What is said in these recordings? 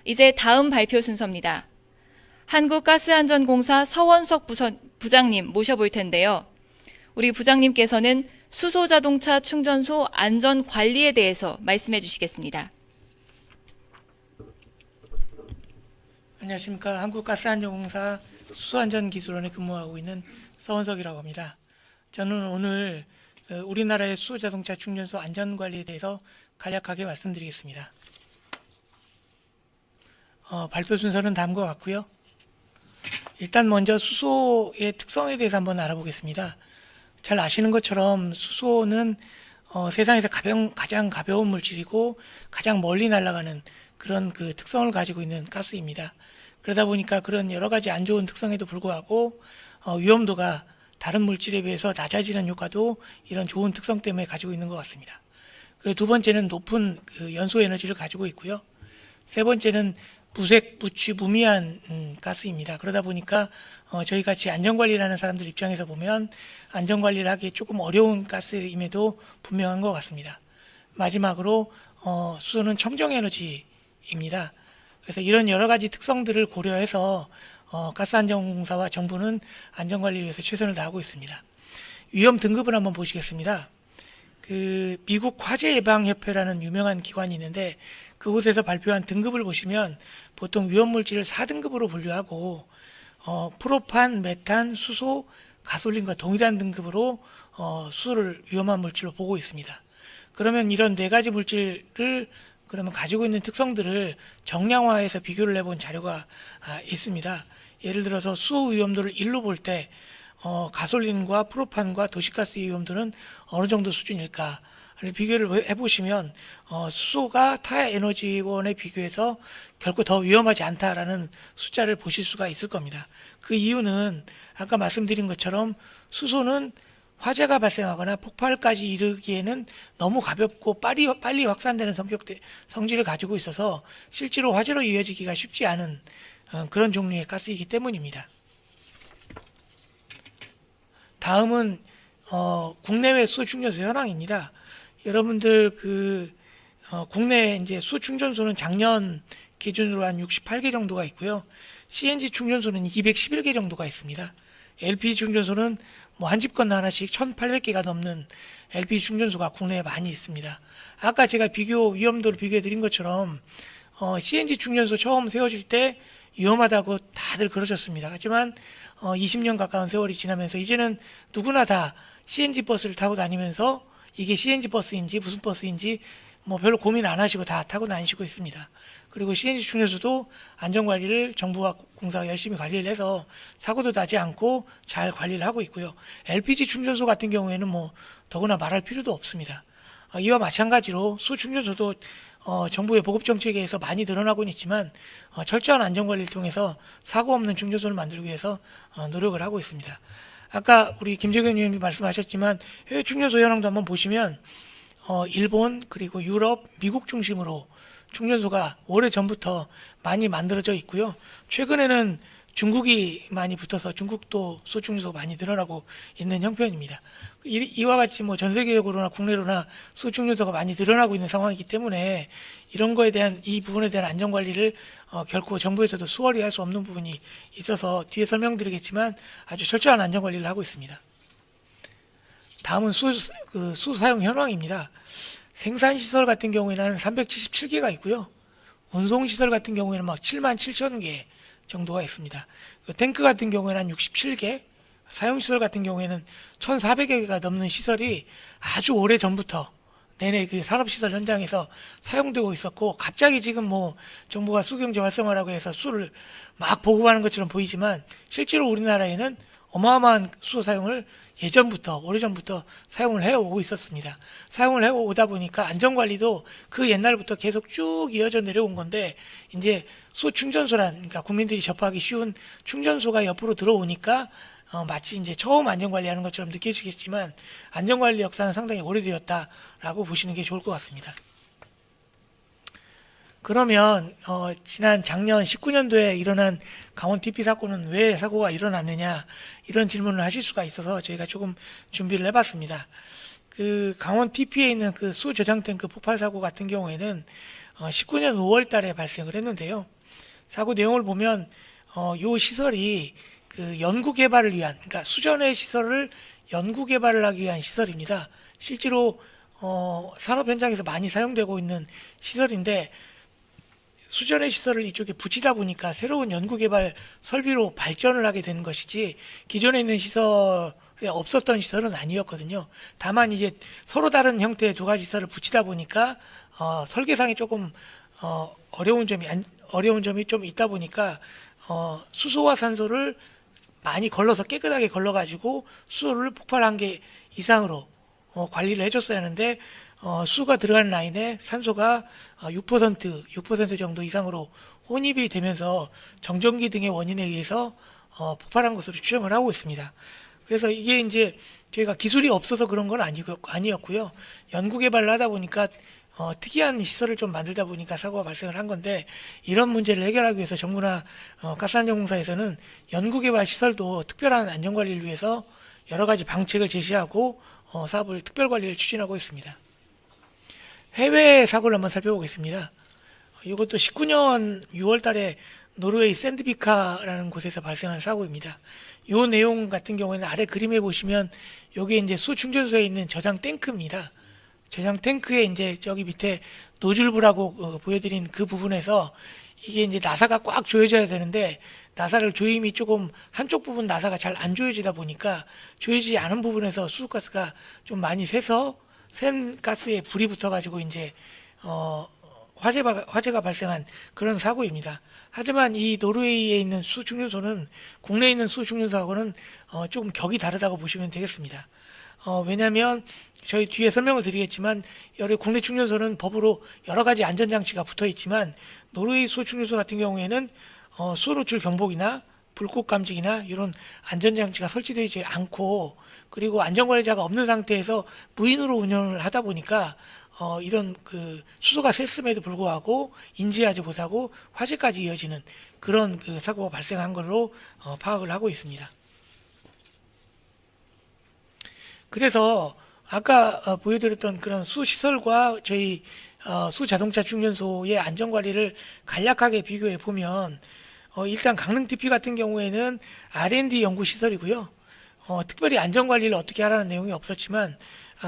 이제 다음 발표 순서입니다. 한국가스안전공사 서원석 부장님 모셔볼 텐데요. 우리 부장님께서는 수소자동차 충전소 안전관리에 대해서 말씀해 주시겠습니다. 안녕하십니까. 한국가스안전공사 수소안전기술원에 근무하고 있는 서원석이라고 합니다. 저는 오늘 우리나라의 수소자동차 충전소 안전관리에 대해서 간략하게 말씀드리겠습니다. 발표 순서는 다음과 같고요. 일단 먼저 수소의 특성에 대해서 한번 알아보겠습니다. 잘 아시는 것처럼 수소는 세상에서 가장 가벼운 물질이고 가장 멀리 날아가는 그런 그 특성을 가지고 있는 가스입니다. 그러다 보니까 그런 여러 가지 안 좋은 특성에도 불구하고 위험도가 다른 물질에 비해서 낮아지는 효과도 이런 좋은 특성 때문에 가지고 있는 것 같습니다. 그리고 두 번째는 높은 그 연소 에너지를 가지고 있고요. 세 번째는 무색, 무취, 무미한 가스입니다. 그러다 보니까 저희 같이 안전관리를 하는 사람들 입장에서 보면 안전관리를 하기 조금 어려운 가스임에도 분명한 것 같습니다. 마지막으로 수소는 청정에너지입니다. 그래서 이런 여러 가지 특성들을 고려해서 가스안전공사와 정부는 안전관리를 위해서 최선을 다하고 있습니다. 위험 등급을 한번 보시겠습니다. 그 미국 화재예방협회라는 유명한 기관이 있는데 그곳에서 발표한 등급을 보시면 보통 위험물질을 4등급으로 분류하고 프로판, 메탄, 수소, 가솔린과 동일한 등급으로 수소를 위험한 물질로 보고 있습니다. 그러면 이런 네 가지 물질을 그러면 가지고 있는 특성들을 정량화해서 비교를 해본 자료가 있습니다. 예를 들어서 수소 위험도를 1로 볼 때 가솔린과 프로판과 도시가스 위험도는 어느 정도 수준일까? 비교를 해보시면 수소가 타 에너지원에 비교해서 결코 더 위험하지 않다라는 숫자를 보실 수가 있을 겁니다. 그 이유는 아까 말씀드린 것처럼 수소는 화재가 발생하거나 폭발까지 이르기에는 너무 가볍고 빨리 확산되는 성질을 가지고 있어서 실제로 화재로 이어지기가 쉽지 않은 그런 종류의 가스이기 때문입니다. 다음은 국내외 수소 충전소 현황입니다. 여러분들 국내 이제 수소 충전소는 작년 기준으로 한 68개 정도가 있고요. CNG 충전소는 211개 정도가 있습니다. LPG 충전소는 뭐 한 집 건너 하나씩 1,800개가 넘는 LPG 충전소가 국내에 많이 있습니다. 아까 제가 위험도를 비교해 드린 것처럼 CNG 충전소 처음 세워질 때 위험하다고 다들 그러셨습니다. 하지만 20년 가까운 세월이 지나면서 이제는 누구나 다 CNG 버스를 타고 다니면서 이게 CNG 버스인지 무슨 버스인지 뭐 별로 고민 안 하시고 다 타고 다니시고 있습니다. 그리고 CNG 충전소도 안전관리를 정부와 공사가 열심히 관리를 해서 사고도 나지 않고 잘 관리를 하고 있고요. LPG 충전소 같은 경우에는 뭐 더구나 말할 필요도 없습니다. 이와 마찬가지로 수충전소도 정부의 보급 정책에 의해서 많이 늘어나고는 있지만 철저한 안전관리를 통해서 사고 없는 충전소를 만들기 위해서 노력을 하고 있습니다. 아까 우리 김재경 의원님이 말씀하셨지만 해외 충전소 현황도 한번 보시면 일본 그리고 유럽, 미국 중심으로 충전소가 오래전부터 많이 만들어져 있고요. 최근에는 중국이 많이 붙어서 중국도 수충전소가 많이 늘어나고 있는 형편입니다. 이와 같이 뭐 전 세계적으로나 국내로나 수충전소가 많이 늘어나고 있는 상황이기 때문에 이런 거에 대한 이 부분에 대한 안전 관리를 결코 정부에서도 수월히 할 수 없는 부분이 있어서 뒤에 설명드리겠지만 아주 철저한 안전 관리를 하고 있습니다. 다음은 수 사용 현황입니다. 생산시설 같은 경우에는 377개가 있고요. 운송시설 같은 경우에는 막 7만 7천 개 정도가 있습니다. 탱크 같은 경우에는 한 67개, 사용시설 같은 경우에는 1,400개가 넘는 시설이 아주 오래 전부터 내내 그 산업시설 현장에서 사용되고 있었고 갑자기 지금 뭐 정부가 수경제 활성화라고 해서 수를 막 보급하는 것처럼 보이지만 실제로 우리나라에는 어마어마한 수소 사용을 예전부터 오래전부터 사용을 해오고 있었습니다. 사용을 해오다 보니까 안전관리도 그 옛날부터 계속 쭉 이어져 내려온 건데 이제 수소 충전소란 그러니까 국민들이 접하기 쉬운 충전소가 옆으로 들어오니까 마치 이제 처음 안전관리하는 것처럼 느껴지겠지만 안전관리 역사는 상당히 오래되었다라고 보시는 게 좋을 것 같습니다. 그러면 지난 작년 19년도에 일어난 강원 TP 사고는 왜 사고가 일어났느냐 이런 질문을 하실 수가 있어서 저희가 조금 준비를 해봤습니다. 그 강원 TP에 있는 그 수저장 탱크 폭발 사고 같은 경우에는 19년 5월 달에 발생을 했는데요. 사고 내용을 보면 요 시설이 그 연구 개발을 위한, 그러니까 수전의 시설을 연구 개발을 하기 위한 시설입니다. 실제로 산업 현장에서 많이 사용되고 있는 시설인데, 수전의 시설을 이쪽에 붙이다 보니까 새로운 연구개발 설비로 발전을 하게 되는 것이지, 기존에 있는 시설에 없었던 시설은 아니었거든요. 다만 이제 서로 다른 형태의 두 가지 시설을 붙이다 보니까 설계상에 조금 어려운 점이 좀 있다 보니까 수소와 산소를 많이 걸러서 깨끗하게 걸러가지고 수소를 폭발 한계 이상으로 관리를 해줬어야 하는데, 수소가 들어가는 라인에 산소가 6% 정도 이상으로 혼입이 되면서 정전기 등의 원인에 의해서 폭발한 것으로 추정을 하고 있습니다. 그래서 이게 이제 저희가 기술이 없어서 그런 건 아니었고요. 연구 개발을 하다 보니까 특이한 시설을 좀 만들다 보니까 사고가 발생을 한 건데, 이런 문제를 해결하기 위해서 정부나 가스안전공사에서는 연구 개발 시설도 특별한 안전관리를 위해서 여러 가지 방책을 제시하고 사업을 특별 관리를 추진하고 있습니다. 해외 사고를 한번 살펴보겠습니다. 이것도 19년 6월 달에 노르웨이 샌드비카라는 곳에서 발생한 사고입니다. 이 내용 같은 경우에는 아래 그림에 보시면 여기 이제 수 충전소에 있는 저장 탱크입니다. 저장 탱크에 이제 저기 밑에 노즐부라고 보여드린 그 부분에서 이게 이제 나사가 꽉 조여져야 되는데, 나사를 조임이 조금 한쪽 부분 나사가 잘 안 조여지다 보니까 조여지지 않은 부분에서 수소가스가 좀 많이 새서 센 가스에 불이 붙어가지고 이제 화재가 발생한 그런 사고입니다. 하지만 이 노르웨이에 있는 수충전소는 국내에 있는 수충전소하고는 조금 격이 다르다고 보시면 되겠습니다. 왜냐하면 저희 뒤에 설명을 드리겠지만, 여러 국내 충전소는 법으로 여러 가지 안전장치가 붙어 있지만, 노르웨이 수충전소 같은 경우에는 수소 노출 경보기나 불꽃 감지기나 이런 안전장치가 설치되지 않고, 그리고 안전관리자가 없는 상태에서 무인으로 운영을 하다 보니까 이런 그 수소가 샜음에도 불구하고 인지하지 못하고 화재까지 이어지는 그런 그 사고가 발생한 걸로 파악을 하고 있습니다. 그래서 아까 보여드렸던 그런 수시설과 저희 수자동차 충전소의 안전관리를 간략하게 비교해 보면, 일단 강릉 TP 같은 경우에는 R&D 연구시설이고요. 특별히 안전관리를 어떻게 하라는 내용이 없었지만,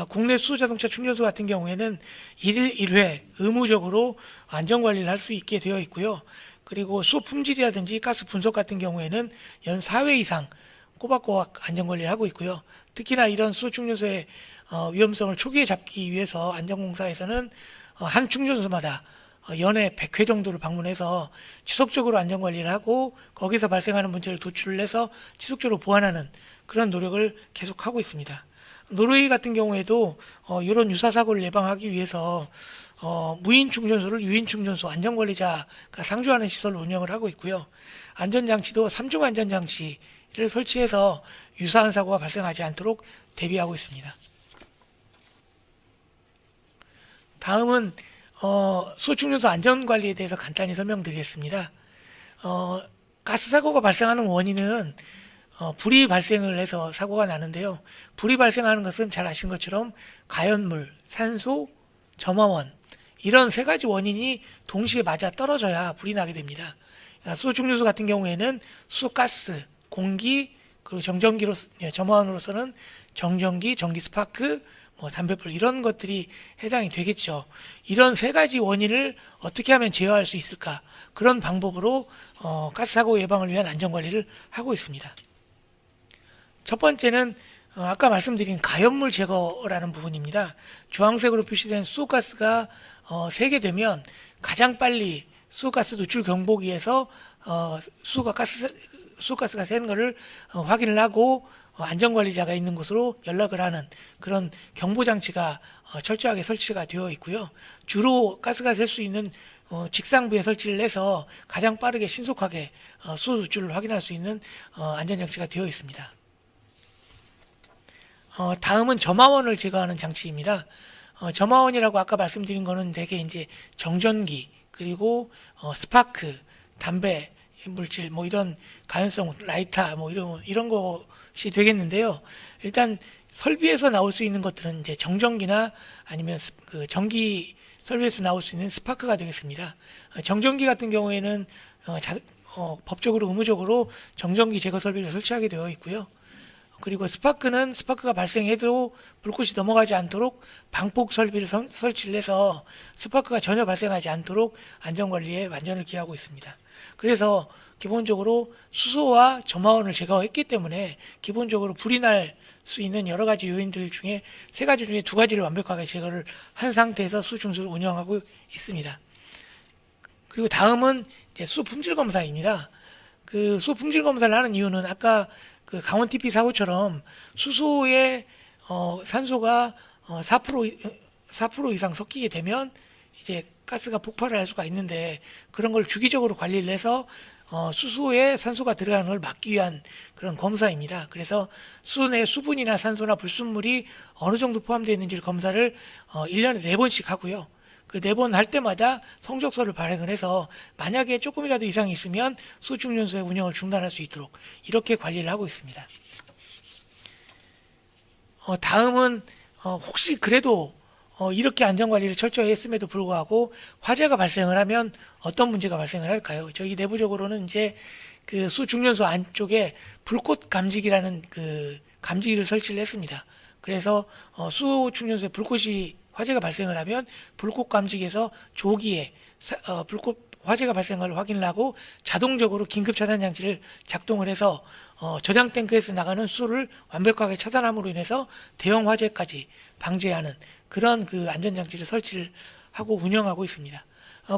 국내 수자동차 충전소 같은 경우에는 1일 1회 의무적으로 안전관리를 할 수 있게 되어 있고요. 그리고 수소 품질이라든지 가스 분석 같은 경우에는 연 4회 이상 꼬박꼬박 안전관리를 하고 있고요. 특히나 이런 수소 충전소의 위험성을 초기에 잡기 위해서 안전공사에서는 한 충전소마다 연에 100회 정도를 방문해서 지속적으로 안전관리를 하고, 거기서 발생하는 문제를 도출을 해서 지속적으로 보완하는 그런 노력을 계속하고 있습니다. 노르웨이 같은 경우에도 이런 유사 사고를 예방하기 위해서 무인 충전소를 유인 충전소 안전관리자가 상주하는 시설로 운영을 하고 있고요. 안전장치도 3중 안전장치를 설치해서 유사한 사고가 발생하지 않도록 대비하고 있습니다. 다음은 수소충전소 안전관리에 대해서 간단히 설명드리겠습니다. 가스 사고가 발생하는 원인은 불이 발생을 해서 사고가 나는데요. 불이 발생하는 것은 잘 아신 것처럼 가연물, 산소, 점화원, 이런 세 가지 원인이 동시에 맞아 떨어져야 불이 나게 됩니다. 수소충전소 같은 경우에는 수소가스, 공기, 그리고 점화원으로서는 정전기, 전기 스파크, 담뱃불, 이런 것들이 해당이 되겠죠. 이런 세 가지 원인을 어떻게 하면 제어할 수 있을까? 그런 방법으로 가스 사고 예방을 위한 안전관리를 하고 있습니다. 첫 번째는 아까 말씀드린 가연물 제거라는 부분입니다. 주황색으로 표시된 수소가스가 새게 되면 가장 빨리 수소가스 노출 경보기에서 수소가스가 새는 것을 확인을 하고 안전관리자가 있는 곳으로 연락을 하는 그런 경보장치가 철저하게 설치가 되어 있고요. 주로 가스가 셀 수 있는 직상부에 설치를 해서 가장 빠르게 신속하게 수소 노출을 확인할 수 있는 안전장치가 되어 있습니다. 다음은 점화원을 제거하는 장치입니다. 점화원이라고 아까 말씀드린 거는 대개 이제 정전기, 그리고 스파크, 담배 물질, 이런 가연성 라이터, 이런 것이 되겠는데요. 일단 설비에서 나올 수 있는 것들은 이제 정전기나 아니면 그 전기 설비에서 나올 수 있는 스파크가 되겠습니다. 정전기 같은 경우에는 법적으로 의무적으로 정전기 제거 설비를 설치하게 되어 있고요. 그리고 스파크가 발생해도 불꽃이 넘어가지 않도록 방폭 설비를 설치를 해서 스파크가 전혀 발생하지 않도록 안전관리에 만전을 기하고 있습니다. 그래서 기본적으로 수소와 점화원을 제거했기 때문에 기본적으로 불이 날 수 있는 여러 가지 요인들 중에 세 가지 중에 두 가지를 완벽하게 제거를 한 상태에서 수중수를 운영하고 있습니다. 그리고 다음은 이제 수 품질 검사입니다. 그 수 품질 검사를 하는 이유는 아까 그 강원 TP 사고처럼 수소에 산소가 4% 이상 섞이게 되면 이제 가스가 폭발을 할 수가 있는데 그런 걸 주기적으로 관리를 해서 수소에 산소가 들어가는 걸 막기 위한 그런 검사입니다. 그래서 수소 내 수분이나 산소나 불순물이 어느 정도 포함되어 있는지를 검사를 1년에 4번씩 하고요. 그 4번 할 때마다 성적서를 발행을 해서 만약에 조금이라도 이상이 있으면 수중연소의 운영을 중단할 수 있도록 이렇게 관리를 하고 있습니다. 다음은 혹시 그래도 이렇게 안전관리를 철저히 했음에도 불구하고 화재가 발생을 하면 어떤 문제가 발생을 할까요? 저희 내부적으로는 이제 그 수중연소 안쪽에 불꽃 감지기라는 그 감지기를 설치를 했습니다. 그래서 수중연소에 불꽃이 화재가 발생을 하면 불꽃 감지기에서 조기에 불꽃 화재가 발생을 확인을 하고 자동적으로 긴급 차단 장치를 작동을 해서 저장 탱크에서 나가는 수를 완벽하게 차단함으로 인해서 대형 화재까지 방지하는 그런 그 안전장치를 설치를 하고 운영하고 있습니다.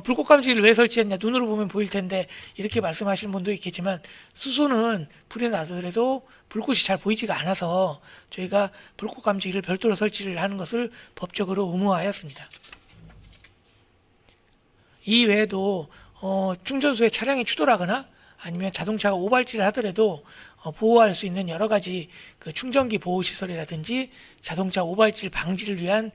불꽃 감지기를 왜 설치했냐? 눈으로 보면 보일 텐데 이렇게 말씀하시는 분도 있겠지만 수소는 불이 나더라도 불꽃이 잘 보이지가 않아서 저희가 불꽃 감지기를 별도로 설치를 하는 것을 법적으로 의무화하였습니다. 이 외에도 충전소에 차량이 추돌하거나 아니면 자동차가 오발질을 하더라도 보호할 수 있는 여러 가지 그 충전기 보호 시설이라든지 자동차 오발질 방지를 위한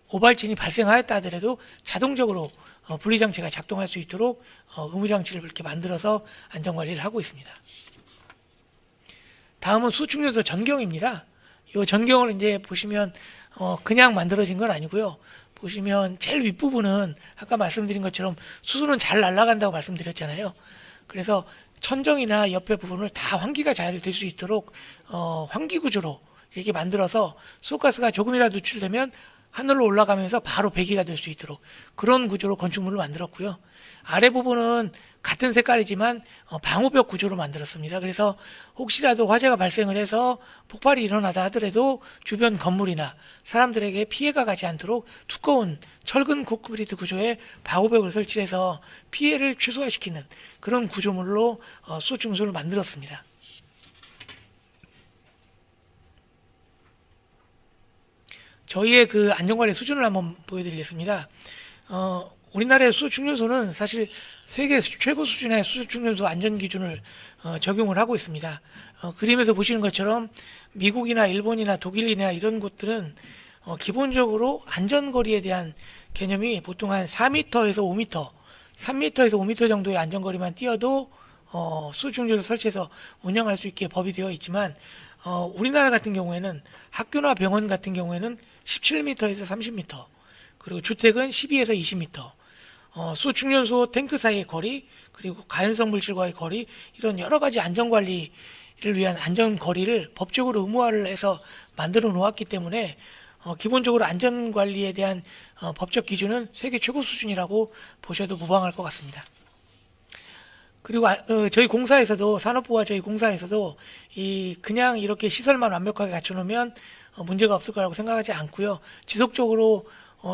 오발진이 발생하였다 하더라도 자동적으로 분리장치가 작동할 수 있도록 의무장치를 이렇게 만들어서 안전관리를 하고 있습니다. 다음은 수충전소 전경입니다. 이 전경을 이제 보시면 그냥 만들어진 건 아니고요. 보시면 제일 윗부분은 아까 말씀드린 것처럼 수소는 잘 날아간다고 말씀드렸잖아요. 그래서 천정이나 옆에 부분을 다 환기가 잘 될 수 있도록 환기 구조로 이렇게 만들어서 수소가스가 조금이라도 노출되면 하늘로 올라가면서 바로 배기가 될 수 있도록 그런 구조로 건축물을 만들었고요. 아래 부분은 같은 색깔이지만 방호벽 구조로 만들었습니다. 그래서 혹시라도 화재가 발생을 해서 폭발이 일어나다 하더라도 주변 건물이나 사람들에게 피해가 가지 않도록 두꺼운 철근 콘크리트 구조의 방호벽을 설치해서 피해를 최소화시키는 그런 구조물로 수중소를 만들었습니다. 저희의 그 안전관리 수준을 한번 보여드리겠습니다. 우리나라의 수중연소는 사실 세계 최고 수준의 수중연소 안전기준을 적용을 하고 있습니다. 그림에서 보시는 것처럼 미국이나 일본이나 독일이나 이런 곳들은 기본적으로 안전거리에 대한 개념이 보통 한 4m에서 5m, 3m에서 5m 정도의 안전거리만 뛰어도 수중연소를 설치해서 운영할 수 있게 법이 되어 있지만 우리나라 같은 경우에는 학교나 병원 같은 경우에는 17m에서 30m, 그리고 주택은 12에서 20m, 수충연소 탱크 사이의 거리, 그리고 가연성 물질과의 거리, 이런 여러 가지 안전관리를 위한 안전거리를 법적으로 의무화를 해서 만들어 놓았기 때문에 기본적으로 안전관리에 대한 법적 기준은 세계 최고 수준이라고 보셔도 무방할 것 같습니다. 그리고 저희 공사에서도 산업부와 저희 공사에서도 그냥 이렇게 시설만 완벽하게 갖춰놓으면 문제가 없을 거라고 생각하지 않고요. 지속적으로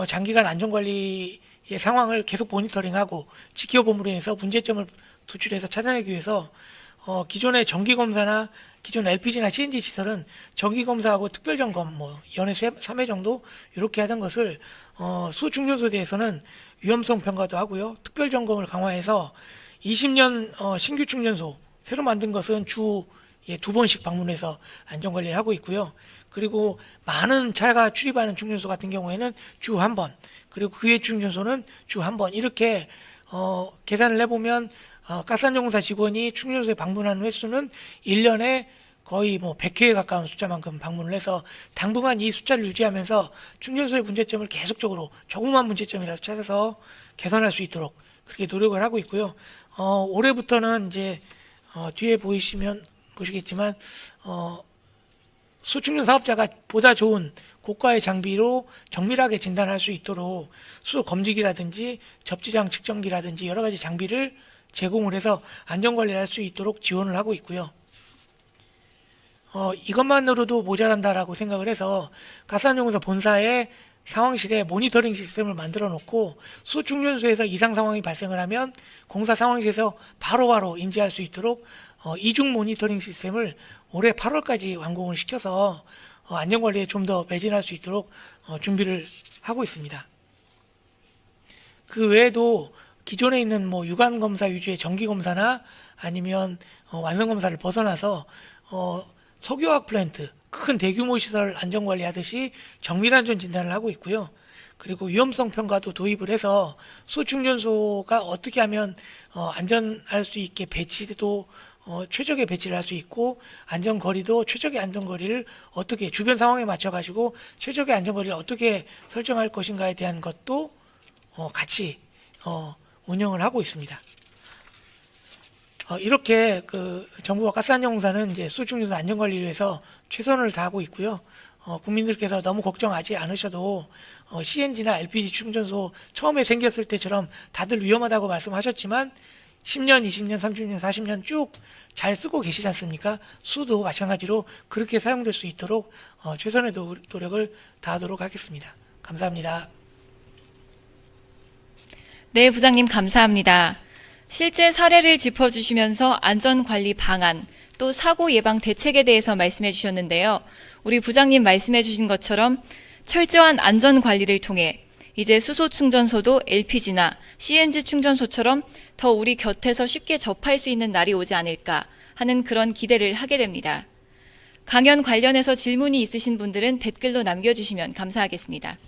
장기간 안전관리의 상황을 계속 모니터링하고 지켜봄으로 인해서 문제점을 도출해서 찾아내기 위해서 기존의 정기검사나 기존 LPG나 CNG 시설은 정기검사하고 특별점검 연에 3회 정도 이렇게 하던 것을 수중연소에 대해서는 위험성 평가도 하고요. 특별점검을 강화해서 20년 신규 충전소 새로 만든 것은 주에 2번씩 방문해서 안전관리를 하고 있고요. 그리고 많은 차가 출입하는 충전소 같은 경우에는 주 1번, 그리고 그 외 충전소는 주 1번 이렇게 계산을 해보면 가스안전공사 직원이 충전소에 방문하는 횟수는 1년에 거의 뭐 100회에 가까운 숫자만큼 방문을 해서 당분간 이 숫자를 유지하면서 충전소의 문제점을 계속적으로 조그만 문제점이라도 찾아서 개선할 수 있도록 그렇게 노력을 하고 있고요. 올해부터는 이제 뒤에 보시겠지만 수충전 사업자가 보다 좋은 고가의 장비로 정밀하게 진단할 수 있도록 수도 검지기라든지 접지장 측정기라든지 여러 가지 장비를 제공을 해서 안전관리를 할 수 있도록 지원을 하고 있고요. 이것만으로도 모자란다라고 생각을 해서 가스안전공사 본사에 상황실에 모니터링 시스템을 만들어 놓고 수충전소에서 이상 상황이 발생을 하면 공사 상황실에서 바로바로 인지할 수 있도록 이중 모니터링 시스템을 올해 8월까지 완공을 시켜서 안전관리에 좀 더 매진할 수 있도록 준비를 하고 있습니다. 그 외에도 기존에 있는 뭐 유관검사 위주의 정기검사나 아니면 완성검사를 벗어나서 석유화학 플랜트, 큰 대규모 시설 안전관리 하듯이 정밀안전 진단을 하고 있고요. 그리고 위험성 평가도 도입을 해서 수충전소가 어떻게 하면 안전할 수 있게 배치도 최적의 배치를 할 수 있고 안전거리도 최적의 안전거리를 어떻게 주변 상황에 맞춰 가지고 최적의 안전거리를 어떻게 설정할 것인가에 대한 것도 같이 운영을 하고 있습니다. 이렇게 그 정부와 가스안전공사는 이제 수충전소 안전관리를 위해서 최선을 다하고 있고요. 국민들께서 너무 걱정하지 않으셔도 CNG나 LPG 충전소 처음에 생겼을 때처럼 다들 위험하다고 말씀하셨지만 10년, 20년, 30년, 40년 쭉 잘 쓰고 계시지 않습니까? 수도 마찬가지로 그렇게 사용될 수 있도록 최선의 노력을 다하도록 하겠습니다. 감사합니다. 네, 부장님 감사합니다. 실제 사례를 짚어주시면서 안전관리 방안, 또 사고 예방 대책에 대해서 말씀해 주셨는데요. 우리 부장님 말씀해 주신 것처럼 철저한 안전관리를 통해 이제 수소 충전소도 LPG나 CNG 충전소처럼 더 우리 곁에서 쉽게 접할 수 있는 날이 오지 않을까 하는 그런 기대를 하게 됩니다. 강연 관련해서 질문이 있으신 분들은 댓글로 남겨주시면 감사하겠습니다.